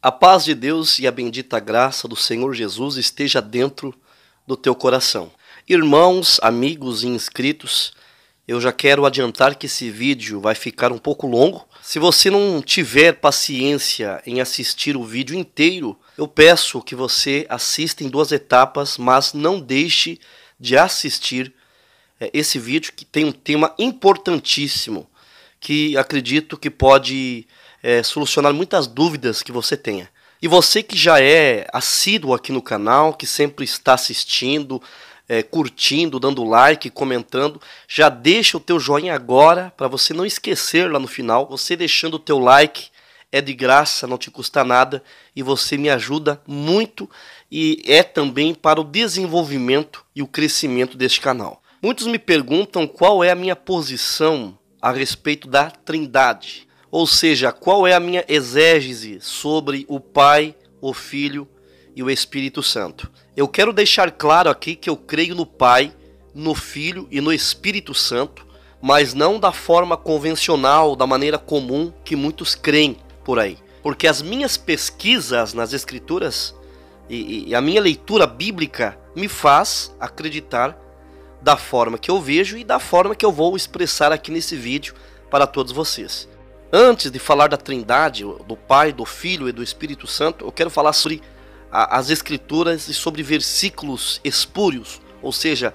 A paz de Deus e a bendita graça do Senhor Jesus esteja dentro do teu coração. Irmãos, amigos e inscritos, eu já quero adiantar que esse vídeo vai ficar um pouco longo. Se você não tiver paciência em assistir o vídeo inteiro, eu peço que você assista em 2 etapas, mas não deixe de assistir esse vídeo que tem um tema importantíssimo, que acredito que pode solucionar muitas dúvidas que você tenha. E você que já é assíduo aqui no canal, que sempre está assistindo, curtindo, dando like, comentando, já deixa o teu joinha agora, para você não esquecer lá no final. Você deixando o teu like é de graça, não te custa nada, e você me ajuda muito, e é também para o desenvolvimento e o crescimento deste canal. Muitos me perguntam qual é a minha posição a respeito da Trindade. Ou seja, qual é a minha exégese sobre o Pai, o Filho e o Espírito Santo. Eu quero deixar claro aqui que eu creio no Pai, no Filho e no Espírito Santo, mas não da forma convencional, da maneira comum que muitos creem por aí. Porque as minhas pesquisas nas Escrituras e a minha leitura bíblica me faz acreditar da forma que eu vejo e da forma que eu vou expressar aqui nesse vídeo para todos vocês. Antes de falar da Trindade, do Pai, do Filho e do Espírito Santo, eu quero falar sobre as Escrituras e sobre versículos espúrios, ou seja,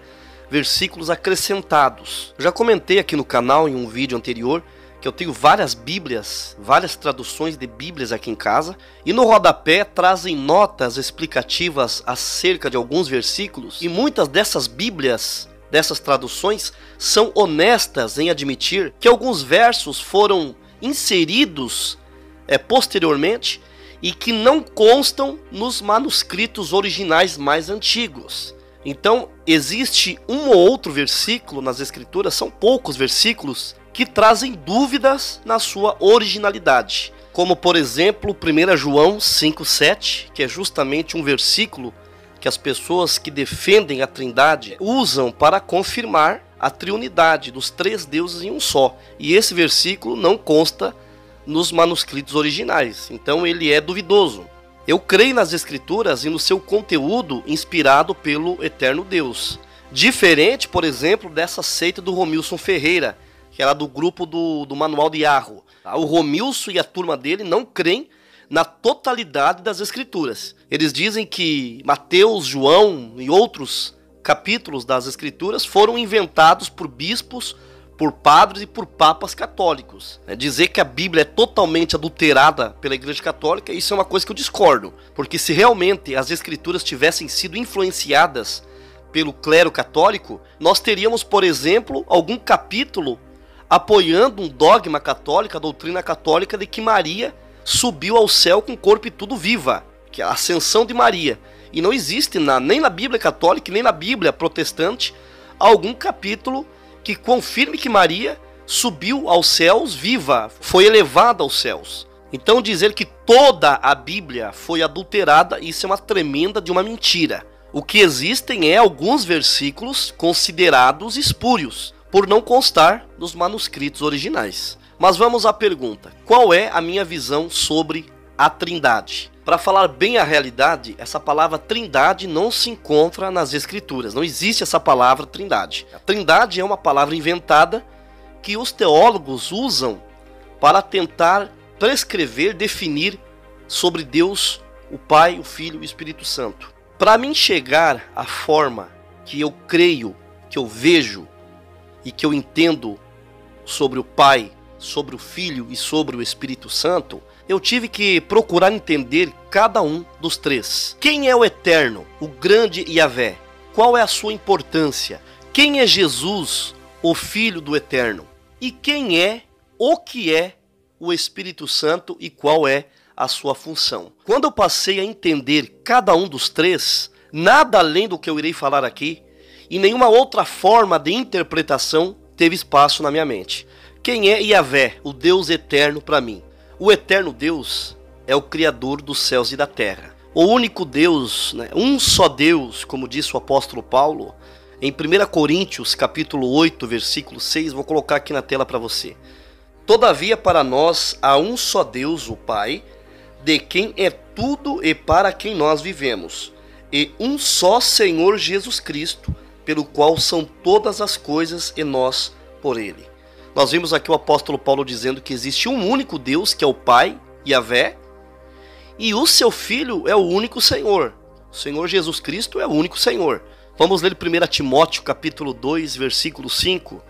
versículos acrescentados. Eu já comentei aqui no canal em um vídeo anterior que eu tenho várias Bíblias, várias traduções de Bíblias aqui em casa, e no rodapé trazem notas explicativas acerca de alguns versículos, e muitas dessas Bíblias, dessas traduções, são honestas em admitir que alguns versos foram inseridos posteriormente e que não constam nos manuscritos originais mais antigos. Então existe um ou outro versículo nas Escrituras, são poucos versículos, que trazem dúvidas na sua originalidade, como por exemplo 1 João 5,7, que é justamente um versículo que as pessoas que defendem a Trindade usam para confirmar a triunidade dos 3 deuses em um só. E esse versículo não consta nos manuscritos originais, então ele é duvidoso. Eu creio nas Escrituras e no seu conteúdo inspirado pelo eterno Deus. Diferente, por exemplo, dessa seita do Romilson Ferreira, que era do grupo do Manual de Yarro. O Romilson e a turma dele não creem na totalidade das Escrituras. Eles dizem que Mateus, João e outros capítulos das Escrituras foram inventados por bispos, por padres e por papas católicos. Dizer que a Bíblia é totalmente adulterada pela Igreja Católica, isso é uma coisa que eu discordo. Porque se realmente as Escrituras tivessem sido influenciadas pelo clero católico, nós teríamos, por exemplo, algum capítulo apoiando um dogma católico, a doutrina católica de que Maria subiu ao céu com o corpo e tudo viva, que é a ascensão de Maria. E não existe nem na Bíblia católica, nem na Bíblia protestante, algum capítulo que confirme que Maria subiu aos céus viva, foi elevada aos céus. Então dizer que toda a Bíblia foi adulterada, isso é uma tremenda de uma mentira. O que existem é alguns versículos considerados espúrios, por não constar nos manuscritos originais. Mas vamos à pergunta: qual é a minha visão sobre a Trindade? Para falar bem a realidade, essa palavra Trindade não se encontra nas Escrituras. Não existe essa palavra Trindade. A Trindade é uma palavra inventada que os teólogos usam para tentar prescrever, definir sobre Deus, o Pai, o Filho e o Espírito Santo. Para mim chegar à forma que eu creio, que eu vejo e que eu entendo sobre o Pai, sobre o Filho e sobre o Espírito Santo, eu tive que procurar entender cada um dos 3. Quem é o Eterno, o grande Yahvé? Qual é a sua importância? Quem é Jesus, o Filho do Eterno? E quem é, o que é o Espírito Santo e qual é a sua função? Quando eu passei a entender cada um dos 3, nada além do que eu irei falar aqui, e nenhuma outra forma de interpretação teve espaço na minha mente. Quem é Yahvé, o Deus eterno para mim? O eterno Deus é o Criador dos céus e da terra. O único Deus, um só Deus, como disse o apóstolo Paulo, em 1 Coríntios capítulo 8, versículo 6, vou colocar aqui na tela para você. Todavia para nós há um só Deus, o Pai, de quem é tudo e para quem nós vivemos, e um só Senhor Jesus Cristo, pelo qual são todas as coisas e nós por ele. Nós vimos aqui o apóstolo Paulo dizendo que existe um único Deus, que é o Pai, Yahvé, e o seu Filho é o único Senhor. O Senhor Jesus Cristo é o único Senhor. Vamos ler 1 Timóteo capítulo 2, versículo 5.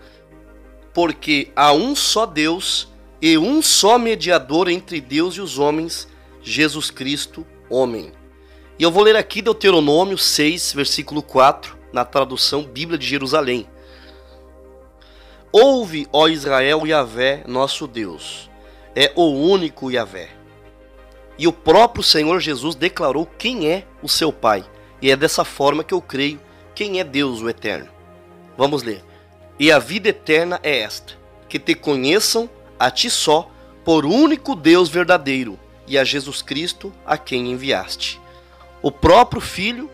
Porque há um só Deus e um só mediador entre Deus e os homens, Jesus Cristo, homem. E eu vou ler aqui Deuteronômio 6, versículo 4, na tradução Bíblia de Jerusalém. Ouve, ó Israel, Yahvé, nosso Deus, é o único Yahvé. E o próprio Senhor Jesus declarou quem é o seu Pai. E é dessa forma que eu creio quem é Deus, o Eterno. Vamos ler. E a vida eterna é esta, que te conheçam a ti só, por único Deus verdadeiro, e a Jesus Cristo, a quem enviaste. O próprio Filho,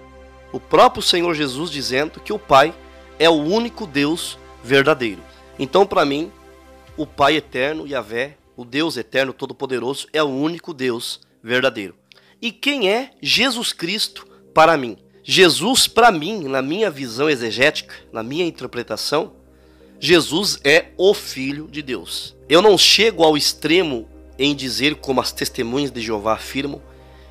o próprio Senhor Jesus dizendo que o Pai é o único Deus verdadeiro. Então, para mim, o Pai eterno, Yahvé, o Deus eterno, todo-poderoso, é o único Deus verdadeiro. E quem é Jesus Cristo para mim? Jesus, para mim, na minha visão exegética, na minha interpretação, Jesus é o Filho de Deus. Eu não chego ao extremo em dizer, como as testemunhas de Jeová afirmam,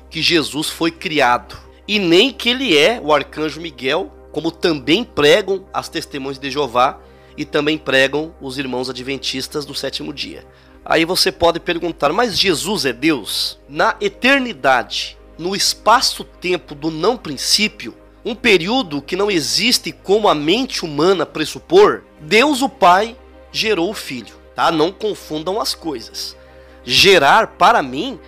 que Jesus foi criado. E nem que ele é o arcanjo Miguel, como também pregam as testemunhas de Jeová e também pregam os irmãos adventistas do sétimo dia. Aí você pode perguntar, mas Jesus é Deus? Na eternidade, no espaço-tempo do não princípio, um período que não existe como a mente humana pressupor, Deus o Pai gerou o Filho, tá? Não confundam as coisas. Gerar, para mim,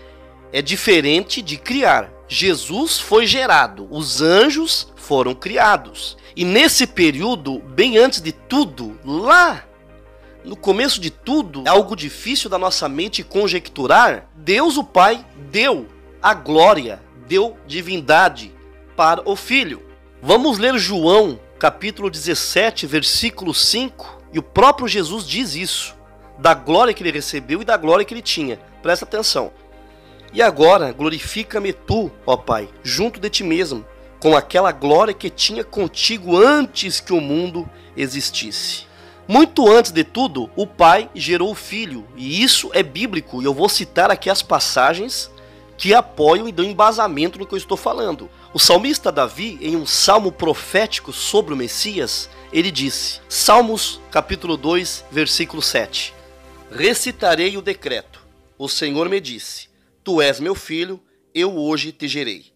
é diferente de criar. Jesus foi gerado, os anjos foram criados. E nesse período, bem antes de tudo, lá no começo de tudo, é algo difícil da nossa mente conjecturar, Deus o Pai deu a glória, deu divindade para o Filho. Vamos ler João, capítulo 17, versículo 5, e o próprio Jesus diz isso, da glória que ele recebeu e da glória que ele tinha. Presta atenção. E agora glorifica-me tu, ó Pai, junto de ti mesmo, com aquela glória que tinha contigo antes que o mundo existisse. Muito antes de tudo, o Pai gerou o Filho, e isso é bíblico, e eu vou citar aqui as passagens que apoiam e dão embasamento no que eu estou falando. O salmista Davi, em um salmo profético sobre o Messias, ele disse, Salmos capítulo 2, versículo 7, recitarei o decreto, o Senhor me disse, tu és meu filho, eu hoje te gerei.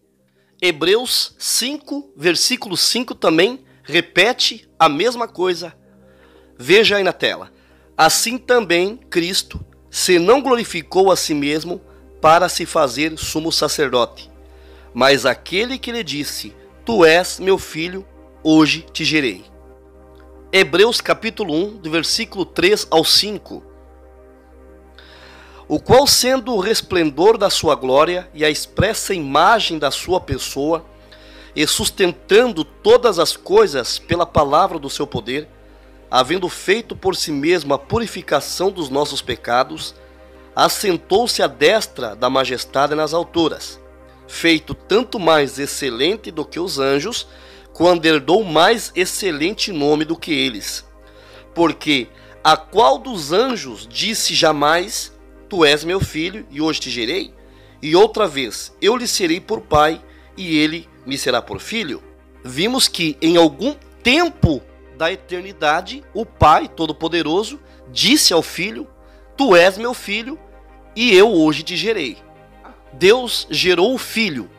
Hebreus 5, versículo 5 também repete a mesma coisa. Veja aí na tela. Assim também Cristo se não glorificou a si mesmo para se fazer sumo sacerdote, mas aquele que lhe disse, tu és meu filho, hoje te gerei. Hebreus capítulo 1, do versículo 3 ao 5. O qual, sendo o resplendor da sua glória e a expressa imagem da sua pessoa, e sustentando todas as coisas pela palavra do seu poder, havendo feito por si mesmo a purificação dos nossos pecados, assentou-se à destra da majestade nas alturas, feito tanto mais excelente do que os anjos, quando herdou mais excelente nome do que eles. Porque a qual dos anjos disse jamais, tu és meu filho, e hoje te gerei? E outra vez, eu lhe serei por pai, e ele me será por filho? Vimos que em algum tempo da eternidade, o Pai Todo-Poderoso disse ao Filho, tu és meu filho, e eu hoje te gerei. Deus gerou o Filho.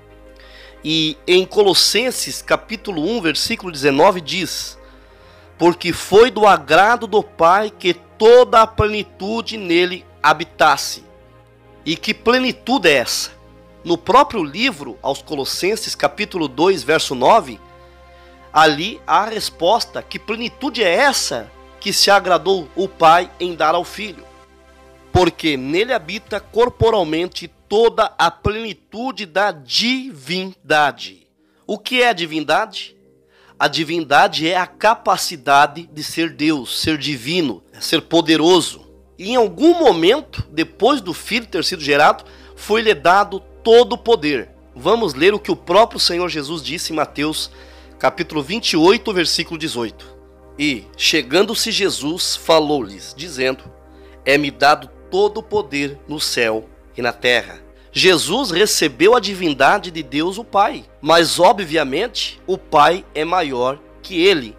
E em Colossenses capítulo 1, versículo 19 diz, porque foi do agrado do Pai que toda a plenitude nele habitasse. E que plenitude é essa? No próprio livro aos Colossenses capítulo 2, verso 9, ali há a resposta, que plenitude é essa que se agradou o Pai em dar ao Filho? Porque nele habita corporalmente toda a plenitude da divindade. O que é a divindade? A divindade é a capacidade de ser Deus, ser divino, ser poderoso. E em algum momento, depois do Filho ter sido gerado, foi-lhe dado todo o poder. Vamos ler o que o próprio Senhor Jesus disse em Mateus, capítulo 28, versículo 18. E, chegando-se Jesus, falou-lhes, dizendo: é-me dado todo o poder no céu e na terra. Jesus recebeu a divindade de Deus o Pai, mas obviamente o Pai é maior que ele.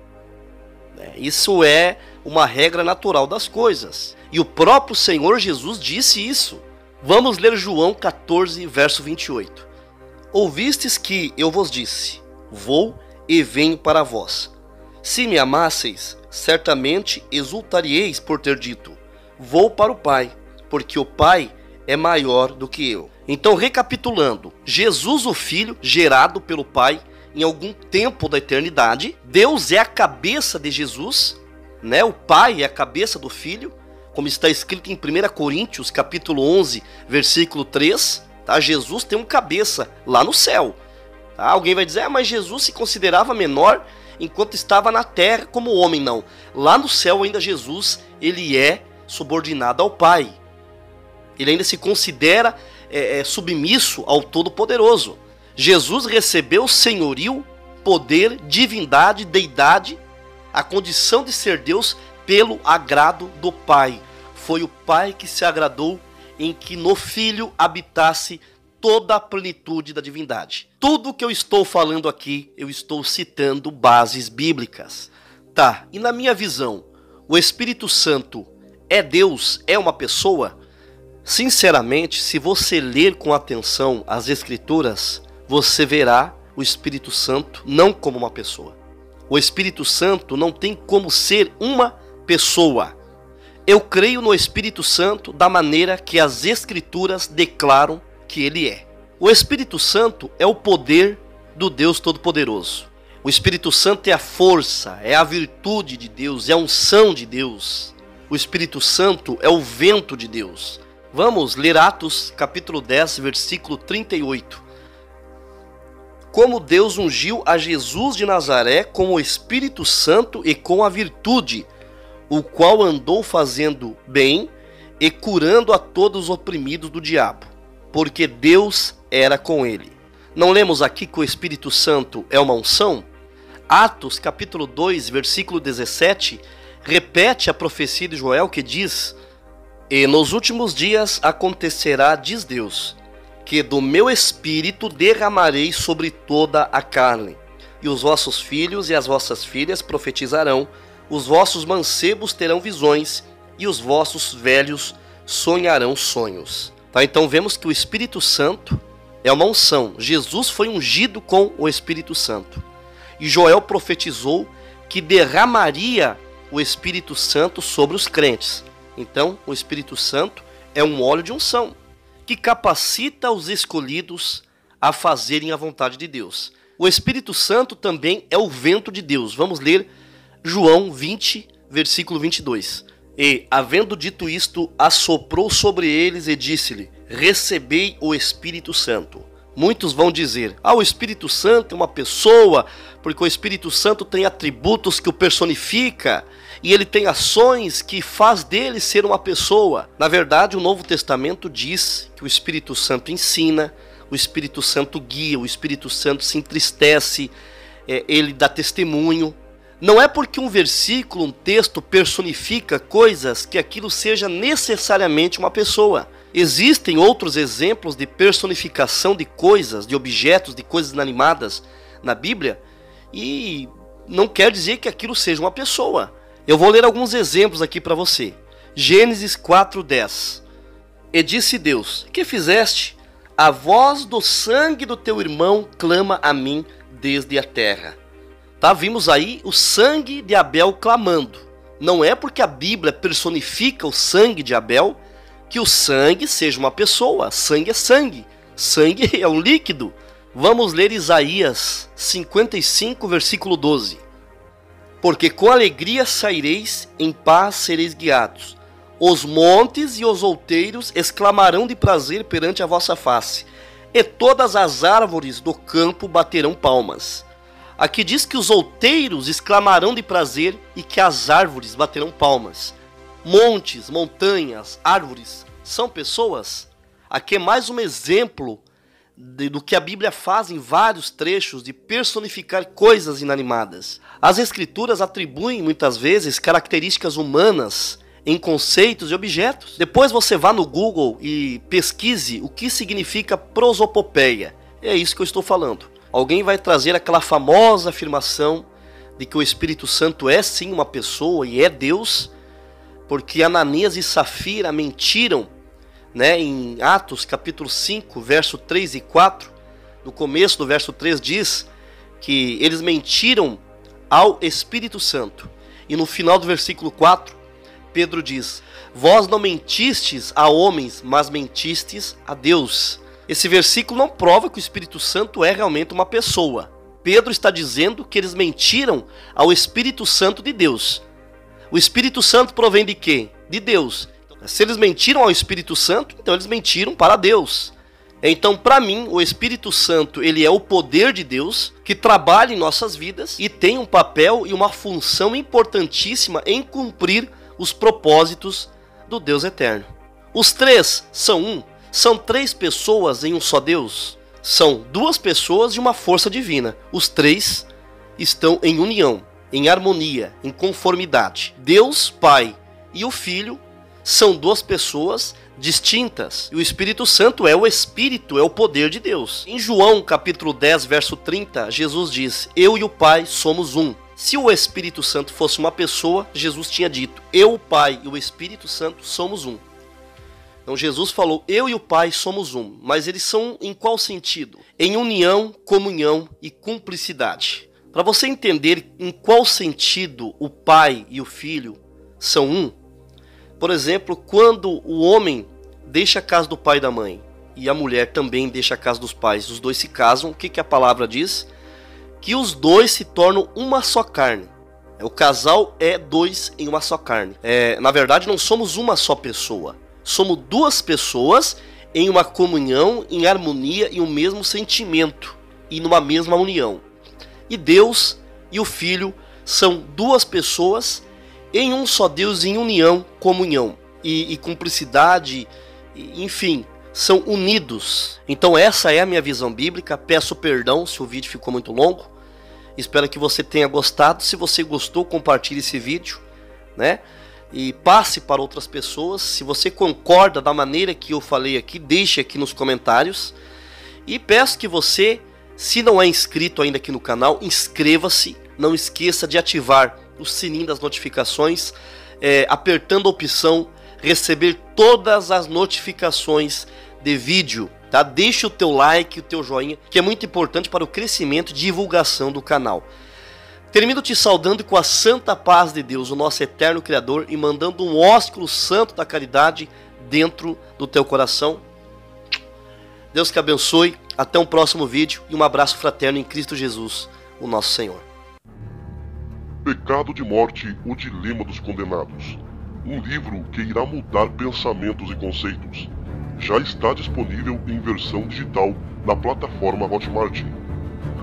Isso é uma regra natural das coisas. E o próprio Senhor Jesus disse isso. Vamos ler João 14, verso 28. Ouvistes que eu vos disse: vou e venho para vós. Se me amasseis, certamente exultaríeis por ter dito: vou para o Pai, porque o Pai é maior do que eu. Então, recapitulando, Jesus o Filho, gerado pelo Pai em algum tempo da eternidade, Deus é a cabeça de Jesus, né? O Pai é a cabeça do Filho, como está escrito em 1 Coríntios, capítulo 11, versículo 3, tá? Jesus tem um cabeça lá no céu. Tá? Alguém vai dizer: mas Jesus se considerava menor enquanto estava na terra como homem. Não, lá no céu ainda Jesus, ele é subordinado ao Pai. Ele ainda se considera submisso ao Todo-Poderoso. Jesus recebeu senhorio, poder, divindade, deidade, a condição de ser Deus pelo agrado do Pai. Foi o Pai que se agradou em que no Filho habitasse toda a plenitude da divindade. Tudo que eu estou falando aqui, eu estou citando bases bíblicas. Tá, e na minha visão, o Espírito Santo é Deus? É uma pessoa? Sinceramente, se você ler com atenção as Escrituras, você verá o Espírito Santo não como uma pessoa. O Espírito Santo não tem como ser uma pessoa. Eu creio no Espírito Santo da maneira que as Escrituras declaram que ele é. O Espírito Santo é o poder do Deus Todo-Poderoso. O Espírito Santo é a força, é a virtude de Deus, é a unção de Deus. O Espírito Santo é o vento de Deus. Vamos ler Atos capítulo 10, versículo 38. Como Deus ungiu a Jesus de Nazaré com o Espírito Santo e com a virtude, o qual andou fazendo bem e curando a todos os oprimidos do diabo, porque Deus era com ele. Não lemos aqui que o Espírito Santo é uma unção? Atos capítulo 2, versículo 17, repete a profecia de Joel que diz: e nos últimos dias acontecerá, diz Deus, que do meu Espírito derramarei sobre toda a carne, e os vossos filhos e as vossas filhas profetizarão, os vossos mancebos terão visões, e os vossos velhos sonharão sonhos. Tá? Então vemos que o Espírito Santo é uma unção. Jesus foi ungido com o Espírito Santo. E Joel profetizou que derramaria o Espírito Santo sobre os crentes. Então, o Espírito Santo é um óleo de unção que capacita os escolhidos a fazerem a vontade de Deus. O Espírito Santo também é o vento de Deus. Vamos ler João 20, versículo 22. E, havendo dito isto, assoprou sobre eles e disse-lhe: recebei o Espírito Santo. Muitos vão dizer: o Espírito Santo é uma pessoa, porque o Espírito Santo tem atributos que o personifica, e ele tem ações que faz dele ser uma pessoa. Na verdade, o Novo Testamento diz que o Espírito Santo ensina, o Espírito Santo guia, o Espírito Santo se entristece, ele dá testemunho. Não é porque um versículo, um texto personifica coisas que aquilo seja necessariamente uma pessoa. Existem outros exemplos de personificação de coisas, de objetos, de coisas inanimadas na Bíblia, e não quer dizer que aquilo seja uma pessoa. Eu vou ler alguns exemplos aqui para você. Gênesis 4:10. E disse Deus: que fizeste? A voz do sangue do teu irmão clama a mim desde a terra. Tá, vimos aí o sangue de Abel clamando. Não é porque a Bíblia personifica o sangue de Abel que o sangue seja uma pessoa. Sangue é sangue. Sangue é um líquido. Vamos ler Isaías 55, versículo 12. Porque com alegria saireis, em paz sereis guiados. Os montes e os outeiros exclamarão de prazer perante a vossa face, e todas as árvores do campo baterão palmas. Aqui diz que os outeiros exclamarão de prazer e que as árvores baterão palmas. Montes, montanhas, árvores, são pessoas? Aqui é mais um exemplo do que a Bíblia faz em vários trechos de personificar coisas inanimadas. As Escrituras atribuem muitas vezes características humanas em conceitos e objetos. Depois você vá no Google e pesquise o que significa prosopopeia. É isso que eu estou falando. Alguém vai trazer aquela famosa afirmação de que o Espírito Santo é sim uma pessoa e é Deus, porque Ananias e Safira mentiram, né, em Atos capítulo 5, verso 3 e 4, no começo do verso 3 diz que eles mentiram ao Espírito Santo. E no final do versículo 4, Pedro diz: vós não mentistes a homens, mas mentistes a Deus. Esse versículo não prova que o Espírito Santo é realmente uma pessoa. Pedro está dizendo que eles mentiram ao Espírito Santo de Deus. O Espírito Santo provém de quê? De Deus. Se eles mentiram ao Espírito Santo, então eles mentiram para Deus. Então, para mim, o Espírito Santo, ele é o poder de Deus que trabalha em nossas vidas e tem um papel e uma função importantíssima em cumprir os propósitos do Deus eterno. Os três são um. São três pessoas em um só Deus. São duas pessoas e uma força divina. Os três estão em união, em harmonia, em conformidade. Deus, Pai e o Filho são duas pessoas distintas. E o Espírito Santo é o Espírito, é o poder de Deus. Em João capítulo 10, verso 30, Jesus diz: eu e o Pai somos um. Se o Espírito Santo fosse uma pessoa, Jesus tinha dito: eu, o Pai e o Espírito Santo somos um. Então Jesus falou: eu e o Pai somos um. Mas eles são em qual sentido? Em união, comunhão e cumplicidade. Para você entender em qual sentido o Pai e o Filho são um, por exemplo, quando o homem deixa a casa do pai e da mãe e a mulher também deixa a casa dos pais, os dois se casam, o que a palavra diz? Que os dois se tornam uma só carne. O casal é dois em uma só carne. Na verdade, não somos uma só pessoa. Somos duas pessoas em uma comunhão, em harmonia e um mesmo sentimento e numa mesma união. E Deus e o Filho são duas pessoas em um só Deus, em união, comunhão e cumplicidade, enfim, são unidos. Então essa é a minha visão bíblica. Peço perdão se o vídeo ficou muito longo. Espero que você tenha gostado. Se você gostou, compartilhe esse vídeo, né? E passe para outras pessoas. Se você concorda da maneira que eu falei aqui, deixe aqui nos comentários. E peço que você, se não é inscrito ainda aqui no canal, inscreva-se. Não esqueça de ativar o sininho das notificações, apertando a opção receber todas as notificações de vídeo, tá? Deixe o teu like, o teu joinha, que é muito importante para o crescimento e divulgação do canal. Termino te saudando com a santa paz de Deus, o nosso eterno Criador, e mandando um ósculo santo da caridade dentro do teu coração. Deus te abençoe, até um próximo vídeo e um abraço fraterno em Cristo Jesus, o nosso Senhor. Pecado de Morte, o Dilema dos Condenados. Um livro que irá mudar pensamentos e conceitos. Já está disponível em versão digital na plataforma Hotmart.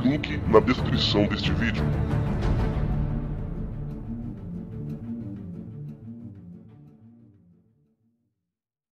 Link na descrição deste vídeo.